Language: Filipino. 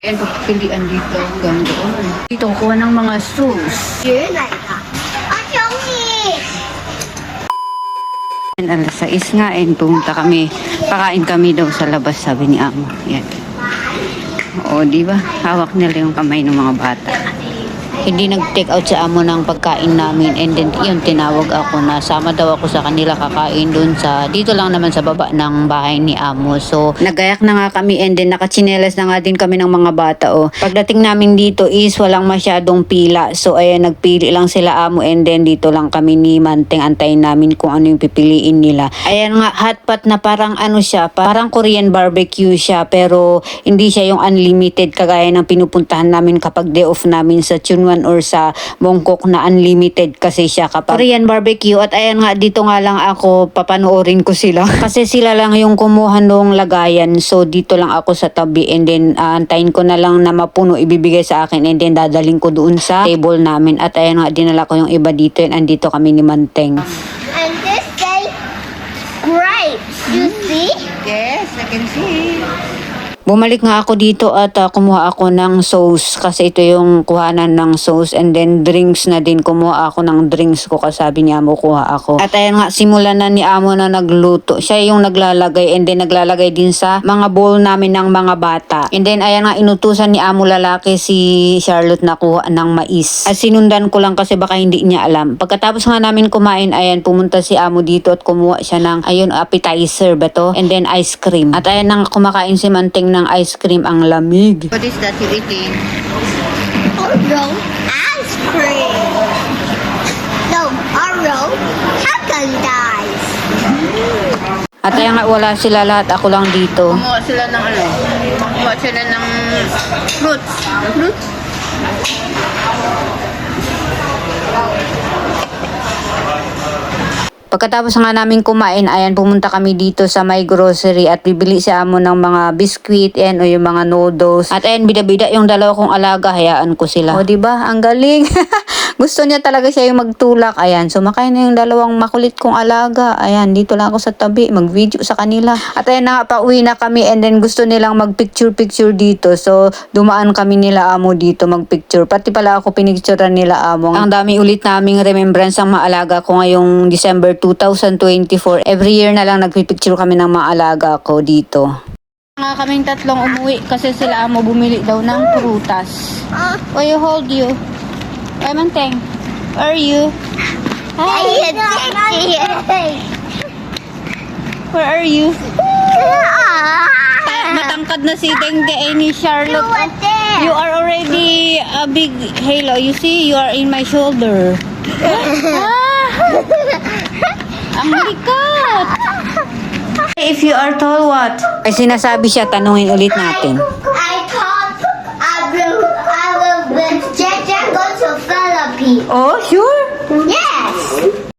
Ayan, pagpilian dito hanggang doon. Dito, kuha ng mga sauce. Alas 6 nga, pumunta kami. Pakain kami daw sa labas, sabi ni Amo. Yan. Oo, di ba? Hawak nila yung kamay ng mga bata. Hindi nag-take out sa Amo ng pagkain namin, and then yun, tinawag ako na sama daw ako sa kanila kakain dun sa, dito lang naman sa baba ng bahay ni Amo. So, nagayak na nga kami, and then nakachinelas na nga din kami ng mga bata. Pagdating namin dito is walang masyadong pila. So, ayan, nagpili lang sila Amo, and then dito lang kami ni Manteng, antayin namin kung ano yung pipiliin nila. Ayan nga, hotpot na parang ano siya, parang Korean barbecue siya, pero hindi siya yung unlimited kagaya ng pinupuntahan namin kapag day off namin sa Chunwan or sa Bangkok na unlimited kasi siya kapag Korean barbecue. At ayan nga, dito nga lang ako papanoorin ko sila kasi sila lang yung kumuha ng lagayan. So dito lang ako sa tabi, and then antayin ko na lang na mapuno, ibibigay sa akin, and then dadaling ko doon sa table namin. At ayan nga, dinala ko yung iba dito, and andito kami ni Manteng. And this say grapes. You see? Yes, I can see. Bumalik nga ako dito at kumuha ako ng sauce kasi ito yung kuhanan ng sauce, and then drinks na din. Kumuha ako ng drinks ko kasi sabi ni Amo kuha ako. At ayan nga, simulan na ni Amo na nagluto. Siya yung naglalagay, and then naglalagay din sa mga bowl namin ng mga bata. And then ayan nga, inutusan ni Amo lalaki si Charlotte na kuha ng mais. At sinundan ko lang kasi baka hindi niya alam. Pagkatapos nga namin kumain, ayan, pumunta si Amo dito at kumuha siya ng, ayun, appetizer ba to? And then ice cream. At ayan nga, kumakain si Manteng ng ice cream, ang lamig. What is that you eating? Oreo ice cream. No, Oreo Haagen-Dazs. At ayan nga, wala sila lahat, ako lang dito. Kumuha sila ng ano? Kumuha sila ng fruits. Fruits? Pagkatapos nga namin kumain, ayan, pumunta kami dito sa may grocery at bibili si Amo ng mga biscuit o yung mga noodles. At ayan, bida-bida yung dalawa kong alaga, hayaan ko sila. O, diba? Ang galing. Gusto niya talaga siya yung magtulak. Ayan, sumakay na yung dalawang makulit kong alaga. Ayan, dito lang ako sa tabi, mag-video sa kanila. At ayan na nga, pauwi na kami, and then gusto nilang mag-picture-picture dito. So, dumaan kami nila Amo dito mag-picture. Pati pala ako pinicturean nila Amo. Ang dami ulit naming remembrance ang maalaga ko ngayong December 2024. Every year na lang nagpipicture kami ng mga alaga ko dito. Nga kaming tatlong umuwi kasi sila Amo bumili daw ng prutas. Oh, you hold you. Ay, Manteng. Where are you? Hi. Where are you? Matangkad na si Dengge ni Charlotte. You are already a big halo. You see, you are in my shoulder. Ang likat. If you are tall, what? Ay, sinasabi siya, tanungin ulit natin. I thought I will with Jaja go to Philippines. Oh, sure.